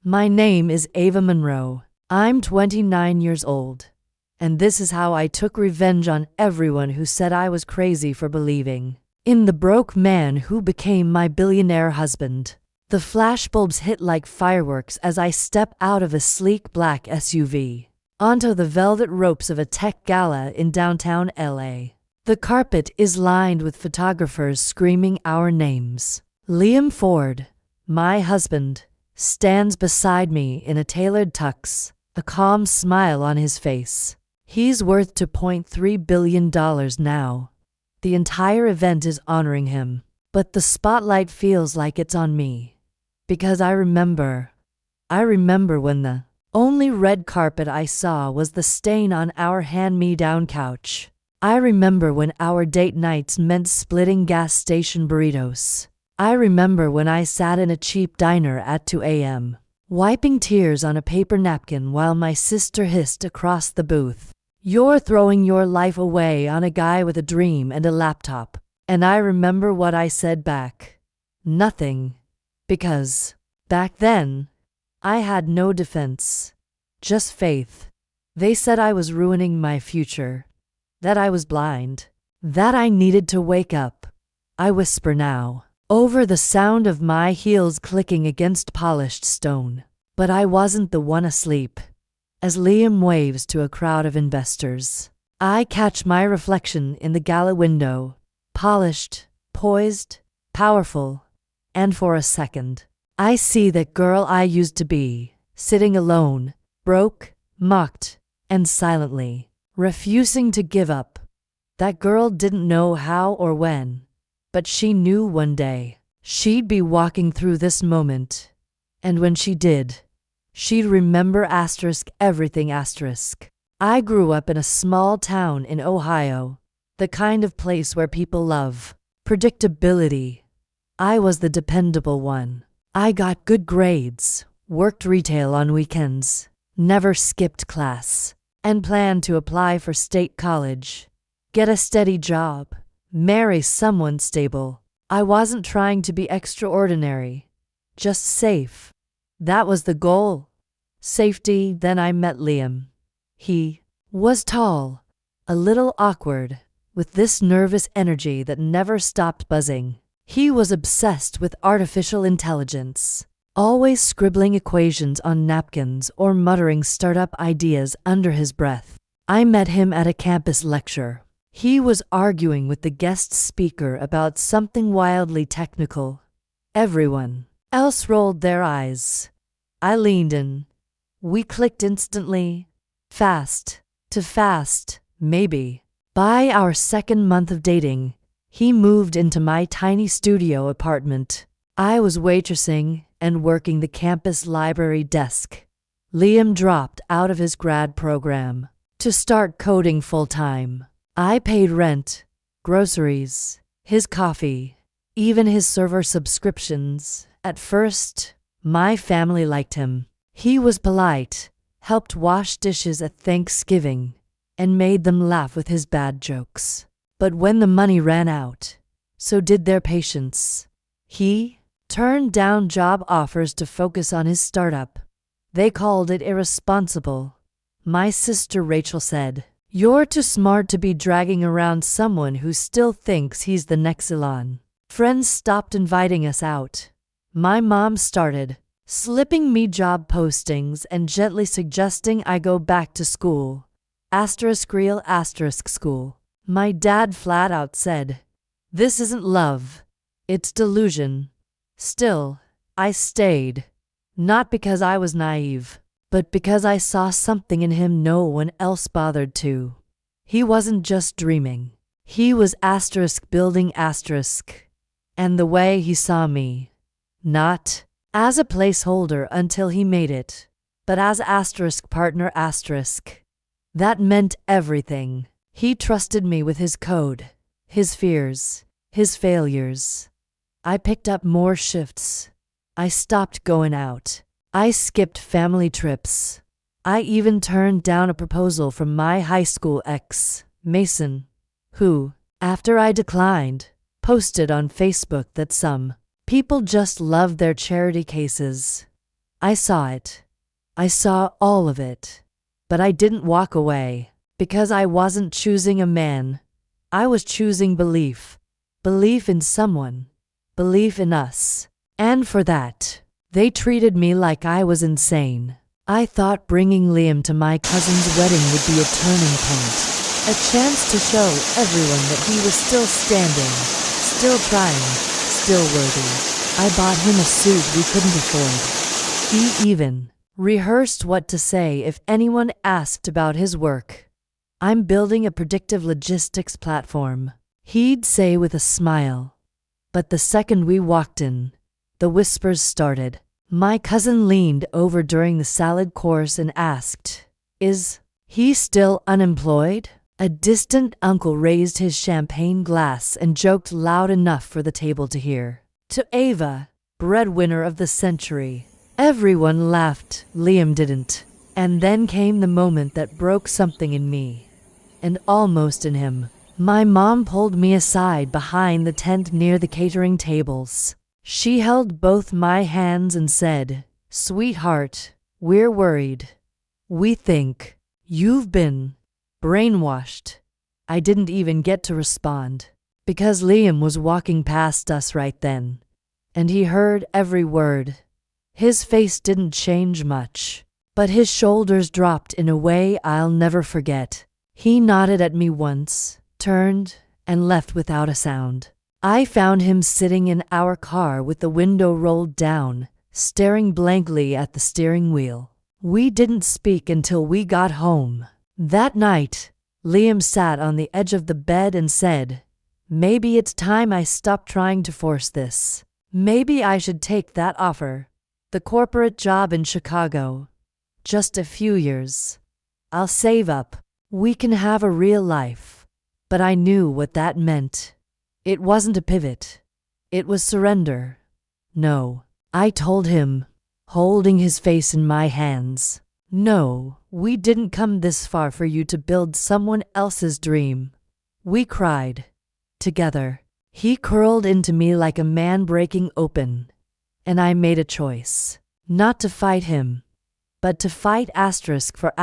My name is Ava Monroe. I'm 29 years old. And this is how I took revenge on everyone who said I was crazy for believing in the broke man who became my billionaire husband. The flashbulbs hit like fireworks as I step out of a sleek black SUV onto the velvet ropes of a tech gala in downtown LA. The carpet is lined with photographers screaming our names. Liam Ford, my husband, stands beside me in a tailored tux, a calm smile on his face. He's worth $2.3 billion now. The entire event is honoring him, but the spotlight feels like it's on me. Because I remember when the only red carpet I saw was the stain on our hand-me-down couch. I remember when our date nights meant splitting gas station burritos. I remember when I sat in a cheap diner at 2 a.m., wiping tears on a paper napkin while my sister hissed across the booth, "You're throwing your life away on a guy with a dream and a laptop." And I remember what I said back. Nothing. Because back then, I had no defense. Just faith. They said I was ruining my future. That I was blind. That I needed to wake up. I whisper now, over the sound of my heels clicking against polished stone. But I wasn't the one asleep. As Liam waves to a crowd of investors, I catch my reflection in the gala window, polished, poised, powerful, and for a second, I see that girl I used to be, sitting alone, broke, mocked, and silently refusing to give up. That girl didn't know how or when, but she knew one day she'd be walking through this moment. And when she did, she'd remember everything. I grew up in a small town in Ohio, the kind of place where people love predictability. I was the dependable one. I got good grades, worked retail on weekends, never skipped class, and planned to apply for state college, get a steady job, marry someone stable. I wasn't trying to be extraordinary, just safe. That was the goal. Safety. Then I met Liam. He was tall, a little awkward, with this nervous energy that never stopped buzzing. He was obsessed with artificial intelligence, always scribbling equations on napkins or muttering startup ideas under his breath. I met him at a campus lecture. He was arguing with the guest speaker about something wildly technical. Everyone else rolled their eyes. I leaned in. We clicked instantly. Fast to fast, maybe. By our second month of dating, he moved into my tiny studio apartment. I was waitressing and working the campus library desk. Liam dropped out of his grad program to start coding full-time. I paid rent, groceries, his coffee, even his server subscriptions. At first, my family liked him. He was polite, helped wash dishes at Thanksgiving, and made them laugh with his bad jokes. But when the money ran out, so did their patience. He turned down job offers to focus on his startup. They called it irresponsible. My sister Rachel said, "You're too smart to be dragging around someone who still thinks he's the next Elon." Friends stopped inviting us out. My mom started slipping me job postings and gently suggesting I go back to school. Real school. My dad flat out said, "This isn't love. It's delusion." Still, I stayed. Not because I was naive, but because I saw something in him no one else bothered to. He wasn't just dreaming. He was building . And the way he saw me, not as a placeholder until he made it, but as partner . That meant everything. He trusted me with his code, his fears, his failures. I picked up more shifts. I stopped going out. I skipped family trips. I even turned down a proposal from my high school ex, Mason, who, after I declined, posted on Facebook that some people just love their charity cases. I saw it. I saw all of it. But I didn't walk away, because I wasn't choosing a man. I was choosing belief. Belief in someone. Belief in us. And for that, they treated me like I was insane. I thought bringing Liam to my cousin's wedding would be a turning point. A chance to show everyone that he was still standing, still trying, still worthy. I bought him a suit we couldn't afford. He even rehearsed what to say if anyone asked about his work. I'm building a predictive logistics platform, he'd say with a smile. But the second we walked in, the whispers started. My cousin leaned over during the salad course and asked, "Is he still unemployed?" A distant uncle raised his champagne glass and joked loud enough for the table to hear. To Ava, breadwinner of the century. Everyone laughed, Liam didn't. And then came the moment that broke something in me. And almost in him. My mom pulled me aside behind the tent near the catering tables. She held both my hands and said, "Sweetheart, we're worried. We think you've been brainwashed." I didn't even get to respond, because Liam was walking past us right then. And he heard every word. His face didn't change much, but his shoulders dropped in a way I'll never forget. He nodded at me once, turned, and left without a sound. I found him sitting in our car with the window rolled down, staring blankly at the steering wheel. We didn't speak until we got home. That night, Liam sat on the edge of the bed and said, "Maybe it's time I stopped trying to force this. Maybe I should take that offer. The corporate job in Chicago. Just a few years. I'll save up. We can have a real life." But I knew what that meant. It wasn't a pivot. It was surrender. "No," I told him, holding his face in my hands. "No, we didn't come this far for you to build someone else's dream." We cried. Together. He curled into me like a man breaking open. And I made a choice. Not to fight him, but to fight for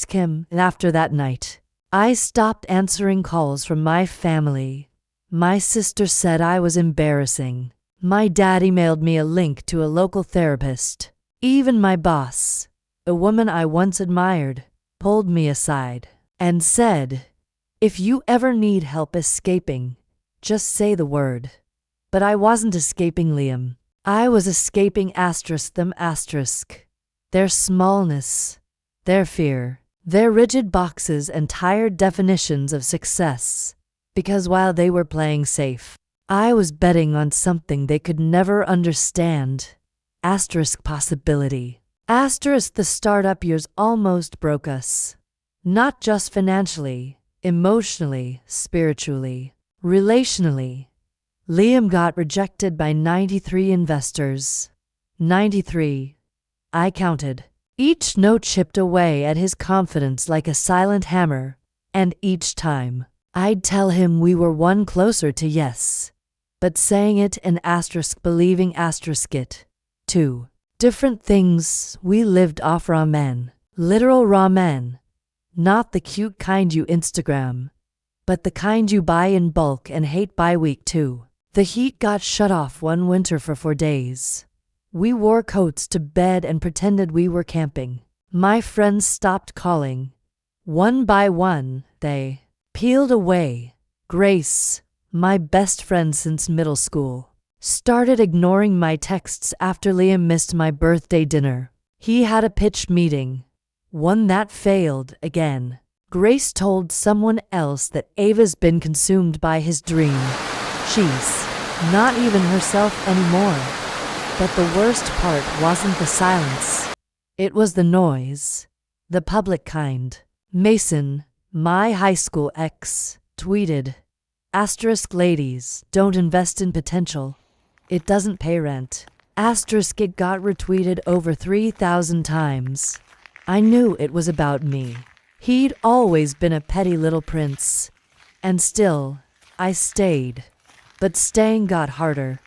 him. And after that night, I stopped answering calls from my family. My sister said I was embarrassing. My dad emailed me a link to a local therapist. Even my boss, a woman I once admired, pulled me aside and said, "If you ever need help escaping, just say the word." But I wasn't escaping Liam. I was escaping them. Their smallness, their fear, their rigid boxes and tired definitions of success. Because while they were playing safe, I was betting on something they could never understand. Possibility. The startup years almost broke us. Not just financially, emotionally, spiritually, relationally. Liam got rejected by 93 investors. 93. I counted. Each no chipped away at his confidence like a silent hammer, and each time, I'd tell him we were one closer to yes. But saying it and believing it. 2. Different things. We lived off ramen. Literal ramen. Not the cute kind you Instagram, but the kind you buy in bulk and hate by week 2. The heat got shut off one winter for 4 days. We wore coats to bed and pretended we were camping. My friends stopped calling. One by one, they peeled away. Grace, my best friend since middle school, started ignoring my texts after Liam missed my birthday dinner. He had a pitch meeting. One that failed again. Grace told someone else that Ava's been consumed by his dream. She's not even herself anymore. But the worst part wasn't the silence. It was the noise. The public kind. Mason, my high school ex, tweeted, "Ladies, don't invest in potential. It doesn't pay rent." It got retweeted over 3,000 times. I knew it was about me. He'd always been a petty little prince. And still, I stayed. But staying got harder.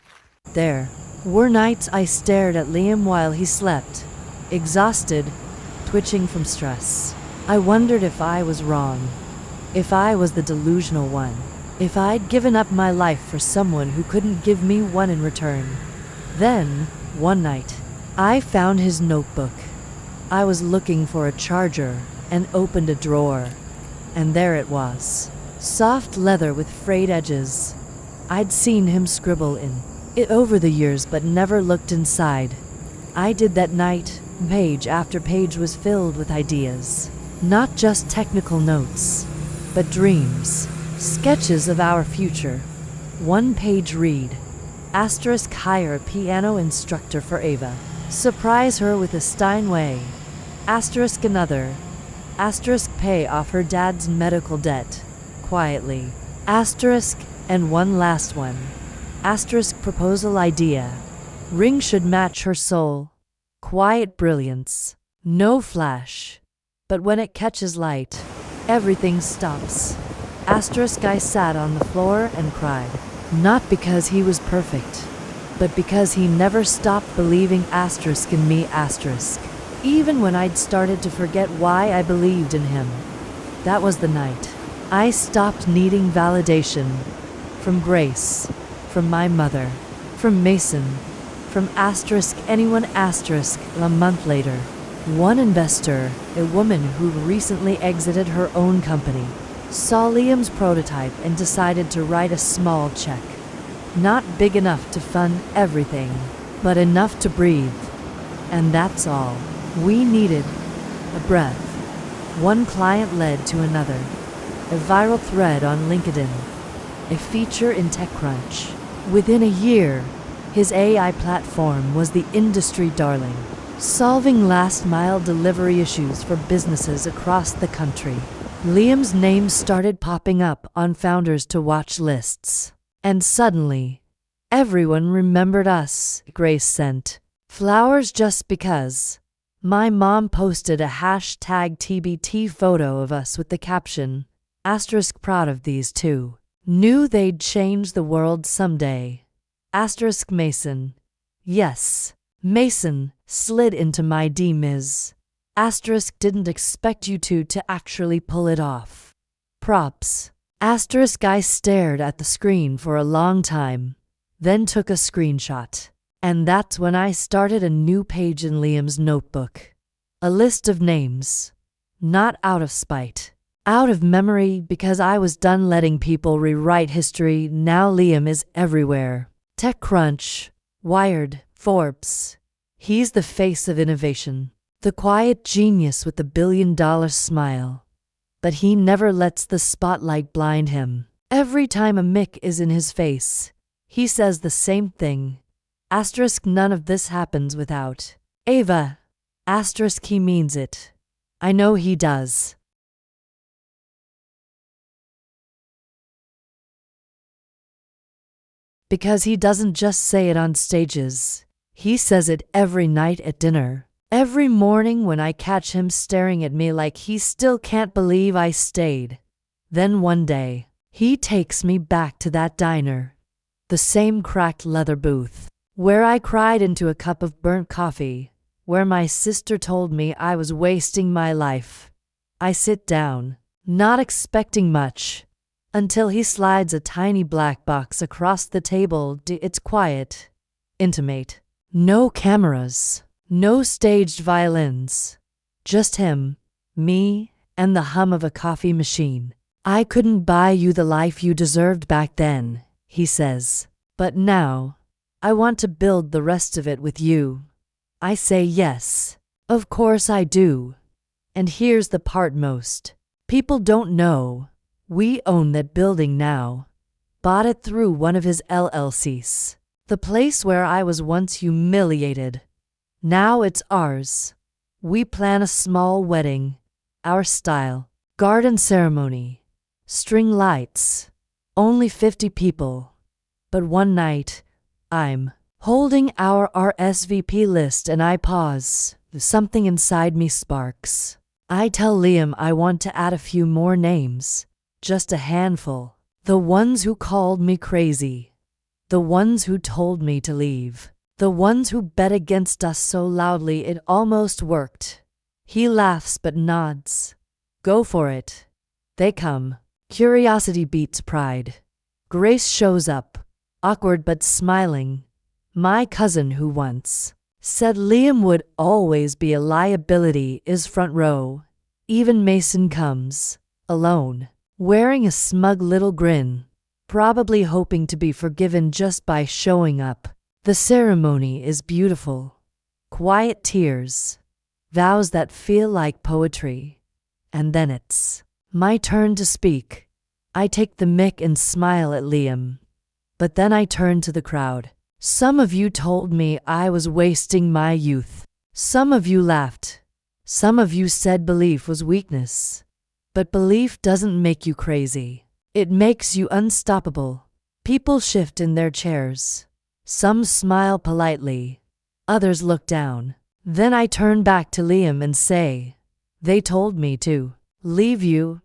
There were nights I stared at Liam while he slept, exhausted, twitching from stress. I wondered if I was wrong, if I was the delusional one, if I'd given up my life for someone who couldn't give me one in return. Then, one night, I found his notebook. I was looking for a charger and opened a drawer, and there it was. Soft leather with frayed edges. I'd seen him scribble in it over the years but never looked inside. I did that night. Page after page was filled with ideas. Not just technical notes, but dreams, sketches of our future. One page read, * hire a piano instructor for Ava. Surprise her with a Steinway. * another, * pay off her dad's medical debt, quietly. * and one last one. * proposal idea. Ring should match her soul. Quiet brilliance. No flash. But when it catches light, everything stops. * I sat on the floor and cried. Not because he was perfect, but because he never stopped believing * in me *. Even when I'd started to forget why I believed in him. That was the night I stopped needing validation. From Grace, from my mother, from Mason, from anyone *. A month later, one investor, a woman who recently exited her own company, saw Liam's prototype and decided to write a small check. Not big enough to fund everything, but enough to breathe. And that's all we needed. A breath. One client led to another. A viral thread on LinkedIn. A feature in TechCrunch. Within a year, his AI platform was the industry darling, solving last-mile delivery issues for businesses across the country. Liam's name started popping up on Founders to Watch lists. And suddenly, everyone remembered us. Grace sent flowers just because. My mom posted a #TBT photo of us with the caption, * proud of these two. Knew they'd change the world someday. * Mason. Yes, Mason slid into my DMs. * didn't expect you two to actually pull it off. Props. * I stared at the screen for a long time, then took a screenshot. And that's when I started a new page in Liam's notebook. A list of names. Not out of spite. Out of memory, because I was done letting people rewrite history. Now Liam is everywhere. TechCrunch, Wired, Forbes. He's the face of innovation. The quiet genius with the billion-dollar smile. But he never lets the spotlight blind him. Every time a mic is in his face, he says the same thing. * none of this happens without Ava. * he means it. I know he does. Because he doesn't just say it on stages. He says it every night at dinner. Every morning when I catch him staring at me like he still can't believe I stayed. Then one day, he takes me back to that diner. The same cracked leather booth, where I cried into a cup of burnt coffee, where my sister told me I was wasting my life. I sit down, not expecting much, until he slides a tiny black box across the table. It's quiet, intimate. No cameras, no staged violins. Just him, me, and the hum of a coffee machine. I couldn't buy you the life you deserved back then, he says. But now, I want to build the rest of it with you. I say yes. Of course I do. And here's the part most people don't know. We own that building now. Bought it through one of his LLCs. The place where I was once humiliated. Now it's ours. We plan a small wedding. Our style. Garden ceremony. String lights. Only 50 people. But one night, I'm holding our RSVP list and I pause. Something inside me sparks. I tell Liam I want to add a few more names. Just a handful. The ones who called me crazy. The ones who told me to leave. The ones who bet against us so loudly it almost worked. He laughs but nods. Go for it. They come. Curiosity beats pride. Grace shows up, awkward but smiling. My cousin who once said Liam would always be a liability is front row. Even Mason comes, alone, wearing a smug little grin, probably hoping to be forgiven just by showing up. The ceremony is beautiful. Quiet tears, vows that feel like poetry. And then it's my turn to speak. I take the mic and smile at Liam. But then I turn to the crowd. Some of you told me I was wasting my youth. Some of you laughed. Some of you said belief was weakness. But belief doesn't make you crazy. It makes you unstoppable. People shift in their chairs. Some smile politely. Others look down. Then I turn back to Liam and say, they told me to leave you.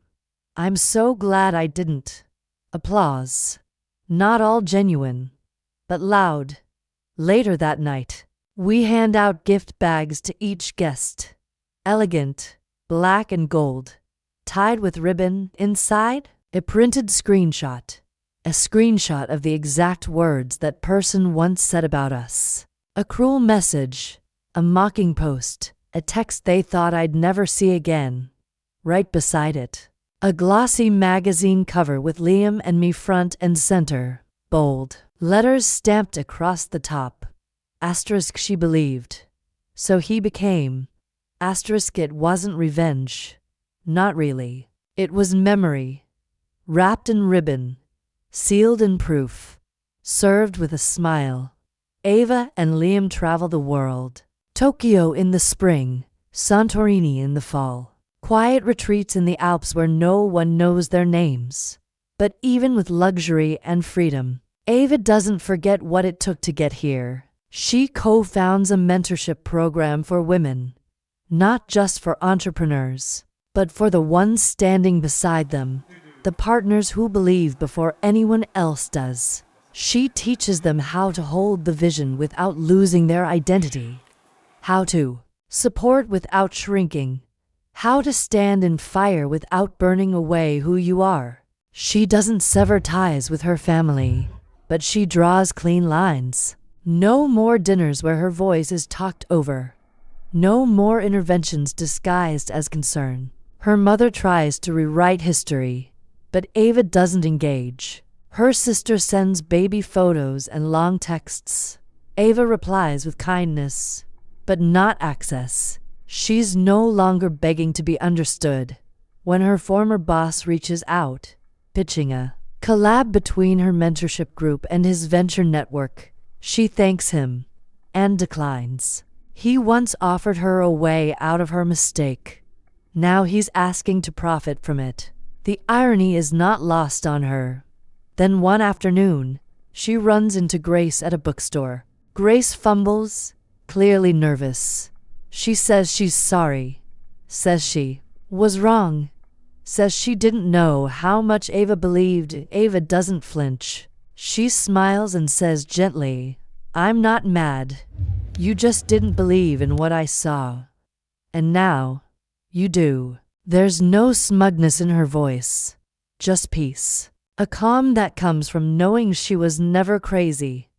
I'm so glad I didn't. Applause. Not all genuine, but loud. Later that night, we hand out gift bags to each guest. Elegant, black and gold, tied with ribbon. Inside, a printed screenshot. A screenshot of the exact words that person once said about us. A cruel message, a mocking post, a text they thought I'd never see again. Right beside it, a glossy magazine cover with Liam and me front and center, bold. Letters stamped across the top. Asterisk she believed. So he became. Asterisk it wasn't revenge. Not really. It was memory. Wrapped in ribbon. Sealed in proof. Served with a smile. Ava and Liam travel the world. Tokyo in the spring. Santorini in the fall. Quiet retreats in the Alps where no one knows their names. But even with luxury and freedom, Ava doesn't forget what it took to get here. She co-founds a mentorship program for women. Not just for entrepreneurs, but for the ones standing beside them. The partners who believe before anyone else does. She teaches them how to hold the vision without losing their identity. How to support without shrinking. How to stand in fire without burning away who you are. She doesn't sever ties with her family, but she draws clean lines. No more dinners where her voice is talked over. No more interventions disguised as concern. Her mother tries to rewrite history, but Ava doesn't engage. Her sister sends baby photos and long texts. Ava replies with kindness, but not access. She's no longer begging to be understood. When her former boss reaches out, pitching a collab between her mentorship group and his venture network, she thanks him and declines. He once offered her a way out of her mistake. Now he's asking to profit from it. The irony is not lost on her. Then one afternoon, she runs into Grace at a bookstore. Grace fumbles, clearly nervous. She says she's sorry. Says she was wrong. Says she didn't know how much Ava believed. Ava doesn't flinch. She smiles and says gently, I'm not mad. You just didn't believe in what I saw. And now, you do. There's no smugness in her voice. Just peace. A calm that comes from knowing she was never crazy.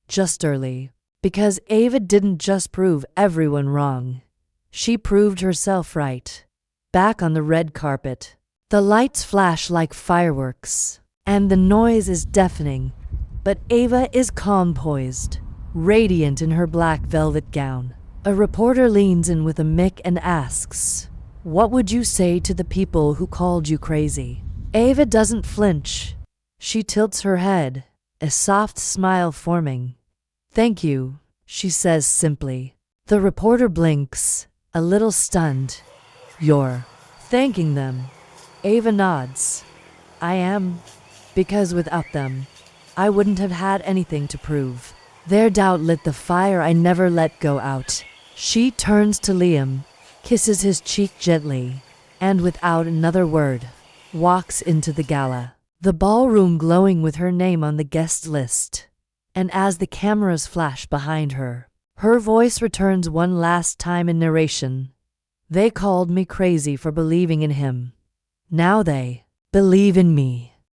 Just early. Because Ava didn't just prove everyone wrong. She proved herself right. Back on the red carpet. The lights flash like fireworks. And the noise is deafening. But Ava is calm poised. Radiant in her black velvet gown. A reporter leans in with a mic and asks, what would you say to the people who called you crazy? Ava doesn't flinch. She tilts her head, a soft smile forming. Thank you, she says simply. The reporter blinks, a little stunned. You're thanking them? Ava nods. I am, because without them, I wouldn't have had anything to prove. Their doubt lit the fire I never let go out. She turns to Liam, kisses his cheek gently, and without another word, walks into the gala. The ballroom glowing with her name on the guest list. And as the cameras flash behind her, her voice returns one last time in narration. They called me crazy for believing in him. Now they believe in me.